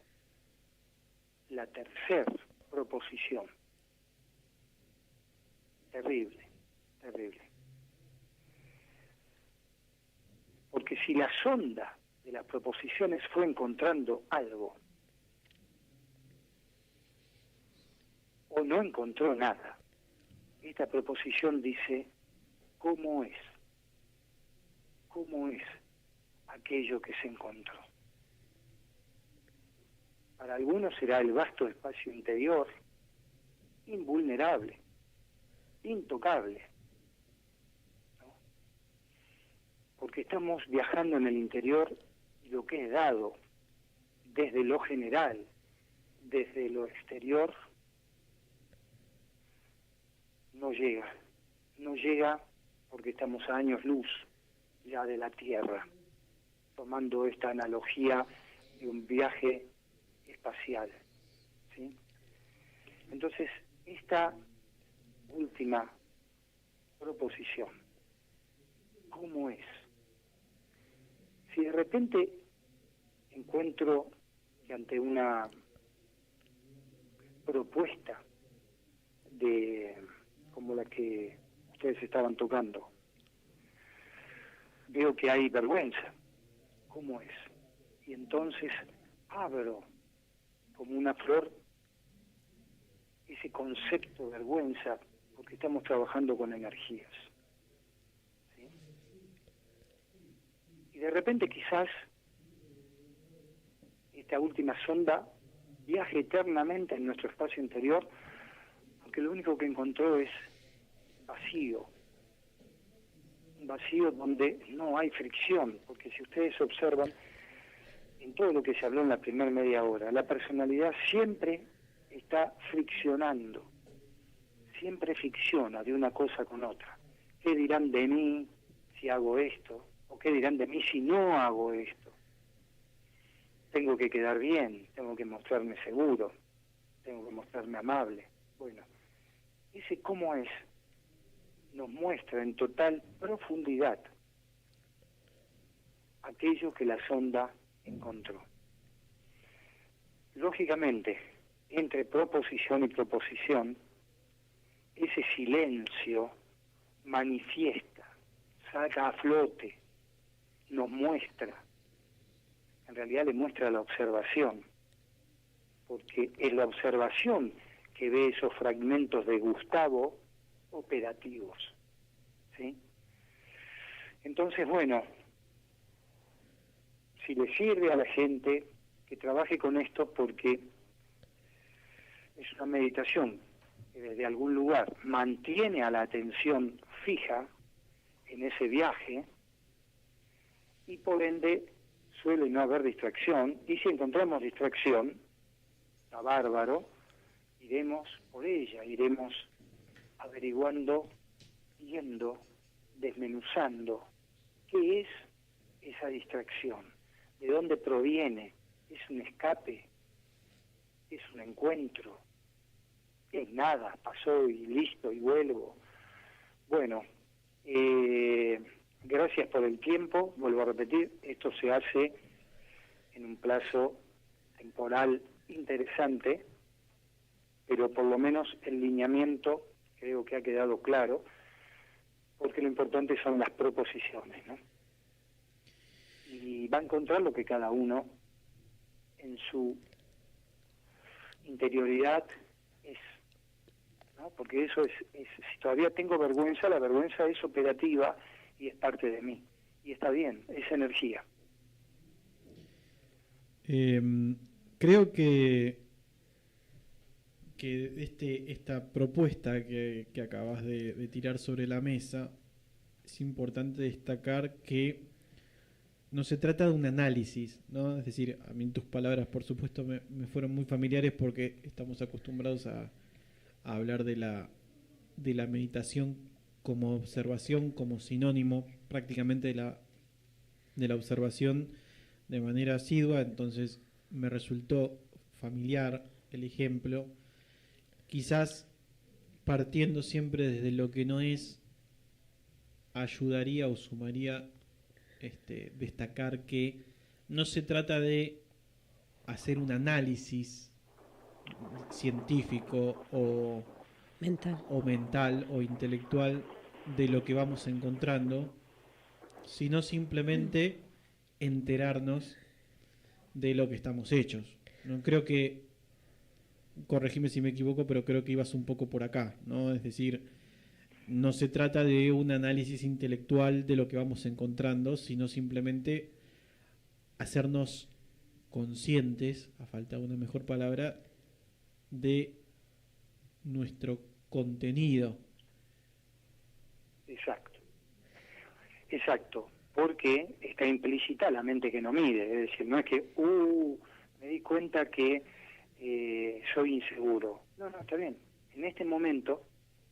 Speaker 8: la tercera proposición. Terrible, terrible. Porque si la sonda de las proposiciones fue encontrando algo, o no encontró nada, esta proposición dice, ¿cómo es? ¿Cómo es aquello que se encontró? Para algunos será el vasto espacio interior, invulnerable, intocable, ¿no? Porque estamos viajando en el interior y lo que es dado desde lo general, desde lo exterior, no llega porque estamos a años luz ya de la Tierra, tomando esta analogía de un viaje espacial, ¿sí? Entonces, esta última proposición, ¿cómo es? Si de repente encuentro que ante una propuesta como la que ustedes estaban tocando, veo que hay vergüenza, ¿cómo es? Y entonces abro como una flor ese concepto de vergüenza, porque estamos trabajando con energías, ¿sí? Y de repente quizás esta última sonda viaje eternamente en nuestro espacio interior, porque lo único que encontró es vacío, un vacío donde no hay fricción, porque si ustedes observan en todo lo que se habló en la primera media hora, la personalidad siempre está friccionando, siempre fricciona de una cosa con otra. ¿Qué dirán de mí si hago esto? ¿O qué dirán de mí si no hago esto? Tengo que quedar bien, tengo que mostrarme seguro, tengo que mostrarme amable. Bueno, ese cómo es nos muestra en total profundidad aquello que la sonda encontró. Lógicamente, entre proposición y proposición, ese silencio manifiesta, saca a flote, nos muestra, en realidad le muestra la observación, porque es la observación que ve esos fragmentos de Gustavo operativos, ¿sí? Entonces, bueno, si le sirve a la gente que trabaje con esto, porque es una meditación que desde algún lugar mantiene a la atención fija en ese viaje y por ende suele no haber distracción, y si encontramos distracción, está bárbaro, iremos por ella, iremos averiguando, viendo, desmenuzando qué es esa distracción, de dónde proviene, es un escape, es un encuentro, es nada, pasó y listo y vuelvo. Bueno, gracias por el tiempo, vuelvo a repetir, esto se hace en un plazo temporal interesante, pero por lo menos el lineamiento creo que ha quedado claro, porque lo importante son las proposiciones, ¿no? Y va a encontrar lo que cada uno en su interioridad es, ¿no? Porque eso es, si todavía tengo vergüenza, la vergüenza es operativa y es parte de mí, y está bien, es energía.
Speaker 4: Creo que esta propuesta que acabas de tirar sobre la mesa, es importante destacar que no se trata de un análisis, ¿no? Es decir, a mí tus palabras, por supuesto, me fueron muy familiares porque estamos acostumbrados a hablar de la meditación como observación, como sinónimo prácticamente de la observación de manera asidua. Entonces me resultó familiar el ejemplo, quizás partiendo siempre desde lo que no es, ayudaría o sumaría destacar que no se trata de hacer un análisis científico o mental o intelectual de lo que vamos encontrando, sino simplemente enterarnos de lo que estamos hechos. No creo que, corregime si me equivoco, pero creo que ibas un poco por acá, ¿no? Es decir, no se trata de un análisis intelectual de lo que vamos encontrando, sino simplemente hacernos conscientes, a falta de una mejor palabra, de nuestro contenido.
Speaker 8: Exacto, porque está implícita la mente que no mide, es decir, no es que, me di cuenta que soy inseguro. No, está bien. En este momento,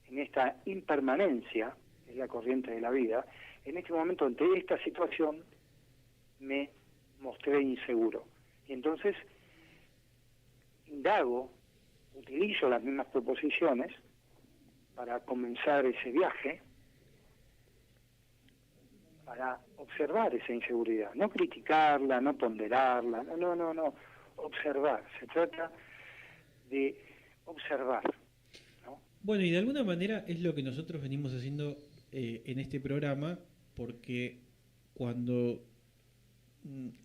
Speaker 8: en esta impermanencia, es la corriente de la vida, en este momento, ante esta situación, me mostré inseguro. Y entonces, indago, utilizo las mismas proposiciones para comenzar ese viaje, para observar esa inseguridad, no criticarla, no ponderarla, no, observar. Se trata de observar, ¿no?
Speaker 4: Bueno, y de alguna manera es lo que nosotros venimos haciendo en este programa, porque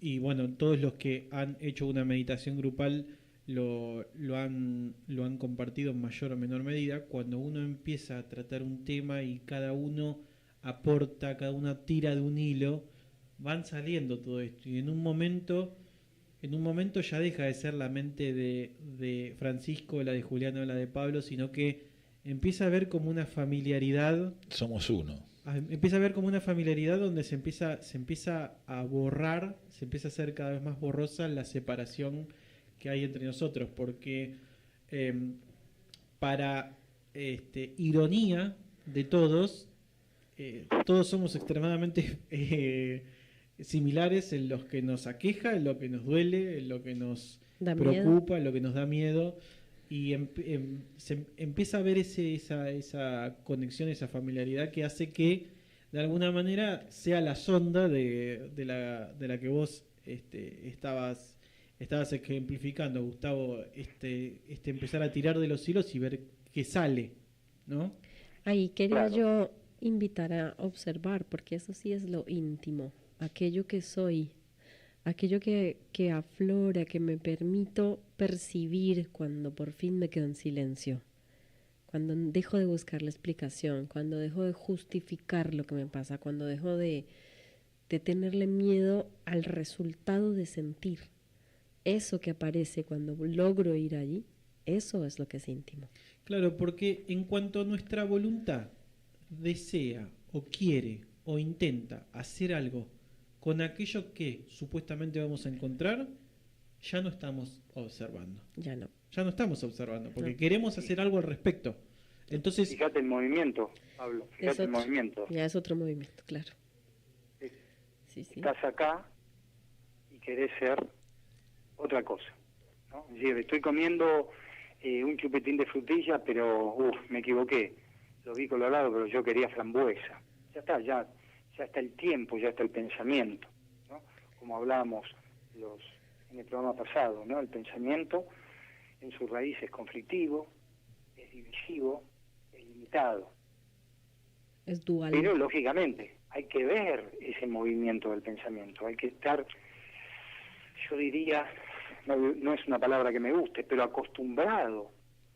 Speaker 4: y bueno, todos los que han hecho una meditación grupal lo han compartido en mayor o menor medida. Cuando uno empieza a tratar un tema y cada uno aporta, cada uno tira de un hilo, van saliendo todo esto, y en un momento ya deja de ser la mente de Francisco, la de Juliano, la de Pablo, sino que empieza a ver como una familiaridad.
Speaker 6: Somos uno.
Speaker 4: Empieza a ver como una familiaridad donde se empieza a borrar, se empieza a hacer cada vez más borrosa la separación que hay entre nosotros, porque para ironía de todos somos extremadamente similares en lo que nos aqueja, en lo que nos duele, en lo que nos preocupa, en lo que nos da miedo, y se empieza a ver esa conexión, esa familiaridad que hace que de alguna manera sea la sonda de la que vos estabas ejemplificando, Gustavo, empezar a tirar de los hilos y ver qué sale, ¿no?
Speaker 5: Ahí quería yo invitar a observar, porque eso sí es lo íntimo, aquello que soy, aquello que aflora, que me permito percibir cuando por fin me quedo en silencio, cuando dejo de buscar la explicación, cuando dejo de justificar lo que me pasa, cuando dejo de tenerle miedo al resultado de sentir. Eso que aparece cuando logro ir allí, eso es lo que es íntimo.
Speaker 4: Claro, porque en cuanto a nuestra voluntad desea o quiere o intenta hacer algo con aquello que supuestamente vamos a encontrar, ya no estamos observando.
Speaker 5: Ya no
Speaker 4: estamos observando, porque queremos hacer algo al respecto. Entonces,
Speaker 8: fíjate el movimiento, Pablo, fíjate el movimiento.
Speaker 5: Ya es otro movimiento, claro. Sí.
Speaker 8: Estás acá y querés ser otra cosa, ¿no? Es decir, estoy comiendo un chupetín de frutilla, pero me equivoqué. Lo vi colorado, pero yo quería frambuesa. Ya está el tiempo, ya está el pensamiento, ¿no? Como hablábamos en el programa pasado, ¿no? El pensamiento en su raíz es conflictivo, es divisivo, es limitado.
Speaker 5: Es dual.
Speaker 8: Pero lógicamente hay que ver ese movimiento del pensamiento, hay que estar, yo diría, no es una palabra que me guste, pero acostumbrado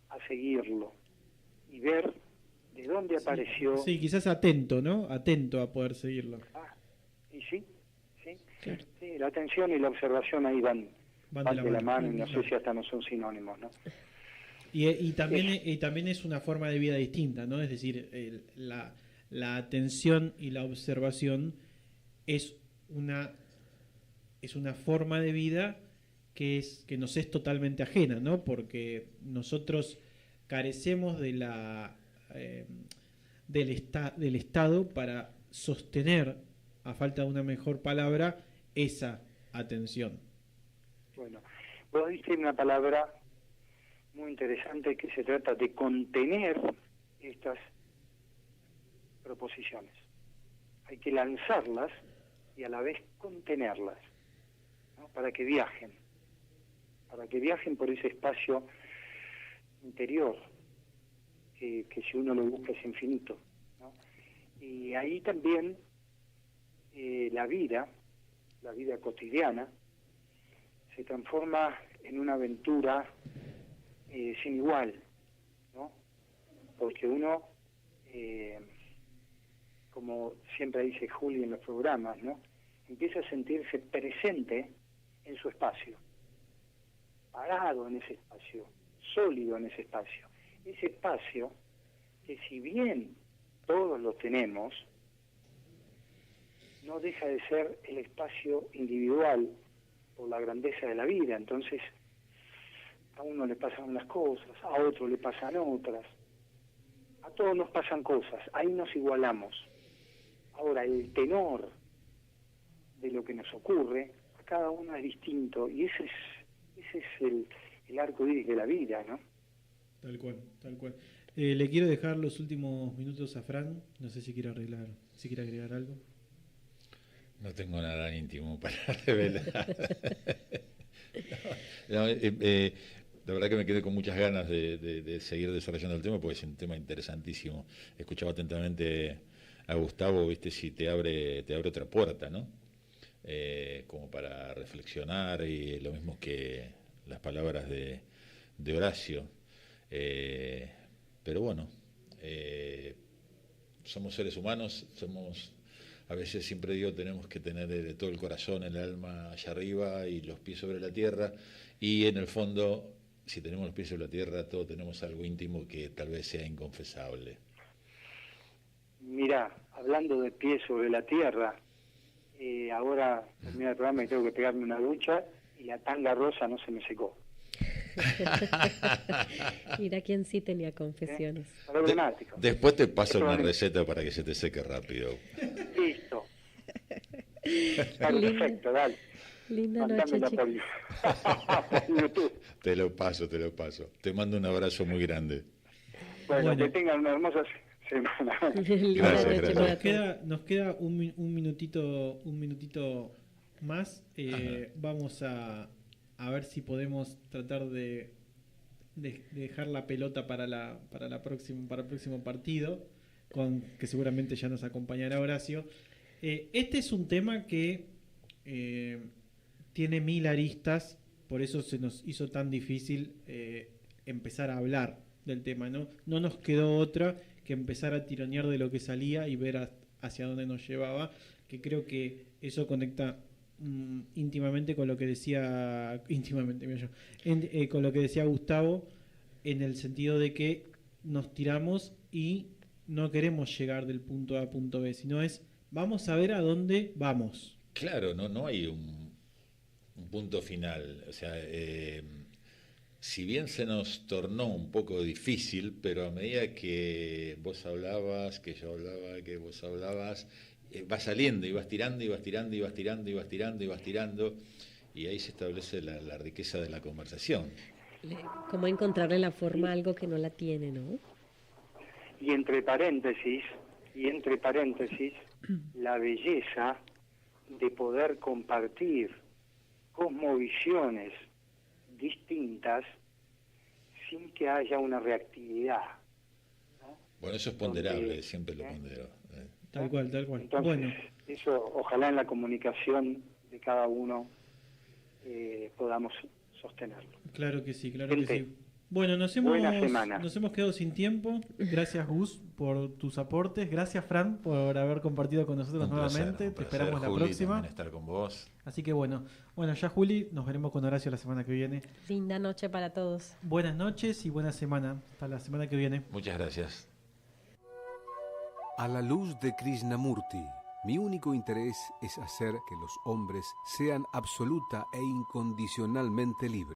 Speaker 8: a seguirlo y ver de dónde apareció.
Speaker 4: Sí, quizás atento, ¿no? Atento a poder seguirlo.
Speaker 8: Y sí.
Speaker 4: Claro.
Speaker 8: Sí, la atención y la observación ahí van de la mano, y no
Speaker 4: claro.
Speaker 8: sé si hasta no son sinónimos, ¿no?
Speaker 4: Y también es una forma de vida distinta, ¿no? Es decir, la atención y la observación es una es una forma de vida que nos es totalmente ajena, ¿no? Porque nosotros carecemos de del Estado para sostener, a falta de una mejor palabra, esa atención.
Speaker 8: Bueno, vos diste una palabra muy interesante que se trata de contener estas proposiciones. Hay que lanzarlas y a la vez contenerlas, ¿no? Para que viajen por ese espacio interior que si uno lo busca es infinito, ¿no? Y ahí también la vida cotidiana se transforma en una aventura sin igual, ¿no? Porque uno, como siempre dice Juli en los programas, ¿no? Empieza a sentirse presente en su espacio, parado en ese espacio, sólido en ese espacio. Ese espacio que, si bien todos lo tenemos, no deja de ser el espacio individual por la grandeza de la vida. Entonces, a uno le pasan unas cosas, a otro le pasan otras, a todos nos pasan cosas, ahí nos igualamos. Ahora, el tenor de lo que nos ocurre, a cada uno es distinto, y ese es el arco iris de la vida, ¿no?
Speaker 4: Tal cual, tal cual. Le quiero dejar los últimos minutos a Fran, no sé si quiere agregar algo.
Speaker 6: No tengo nada íntimo para revelar. La verdad que me quedé con muchas ganas de seguir desarrollando el tema, porque es un tema interesantísimo. Escuchaba atentamente a Gustavo, viste, si te abre otra puerta, ¿no? Como para reflexionar, y lo mismo que las palabras de Horacio. Pero bueno, somos seres humanos, a veces, siempre digo, tenemos que tener todo el corazón, el alma allá arriba y los pies sobre la tierra, y en el fondo, si tenemos los pies sobre la tierra, todos tenemos algo íntimo que tal vez sea inconfesable.
Speaker 8: Mirá, hablando de pies sobre la tierra, ahora termina el programa y tengo que pegarme una ducha y la tanga rosa no se me secó.
Speaker 5: Mira quién sí tenía confesiones.
Speaker 8: Problemático.
Speaker 6: Después te paso una receta para que se te seque rápido.
Speaker 8: Listo. Está perfecto, dale.
Speaker 5: Linda noche, chicos.
Speaker 6: Te lo paso. Te mando un abrazo muy grande.
Speaker 8: Bueno, que tengan una hermosa semana.
Speaker 6: Gracias.
Speaker 4: Nos queda un minutito más. Vamos a ver si podemos tratar de dejar la pelota para el próximo partido, que seguramente ya nos acompañará Horacio. Este es un tema que tiene 1000 aristas, por eso se nos hizo tan difícil empezar a hablar del tema, ¿no? No nos quedó otra que empezar a tironear de lo que salía y ver hacia dónde nos llevaba, que creo que eso conecta íntimamente con lo que decía con lo que decía Gustavo, en el sentido de que nos tiramos y no queremos llegar del punto A a punto B, sino vamos a ver a dónde vamos.
Speaker 6: Claro, no hay un punto final. O sea, si bien se nos tornó un poco difícil, pero a medida que vos hablabas, que yo hablaba, que vos hablabas, va saliendo y vas tirando y vas tirando y vas tirando y vas tirando y vas tirando, y ahí se establece la riqueza de la conversación.
Speaker 5: Cómo encontrarle la forma a algo que no la tiene, ¿no?
Speaker 8: Y entre paréntesis, la belleza de poder compartir cosmovisiones distintas sin que haya una reactividad, ¿no?
Speaker 6: Bueno, eso es ponderable, siempre lo pondero.
Speaker 4: Tal cual.
Speaker 8: Entonces,
Speaker 4: bueno,
Speaker 8: eso ojalá en la comunicación de cada uno podamos sostenerlo.
Speaker 4: Claro que sí.
Speaker 8: Gente,
Speaker 4: Bueno, nos hemos quedado sin tiempo. Gracias, Gus, por tus aportes. Gracias, Fran, por haber compartido con nosotros nuevamente. Te esperamos la próxima.
Speaker 6: Estar con vos.
Speaker 4: Así que bueno, ya, Juli, nos veremos con Horacio la semana que viene.
Speaker 5: Linda noche para todos.
Speaker 4: Buenas noches y buena semana. Hasta la semana que viene.
Speaker 6: Muchas gracias.
Speaker 1: A la luz de Krishnamurti, Mi único interés es hacer que los hombres sean absoluta e incondicionalmente libres.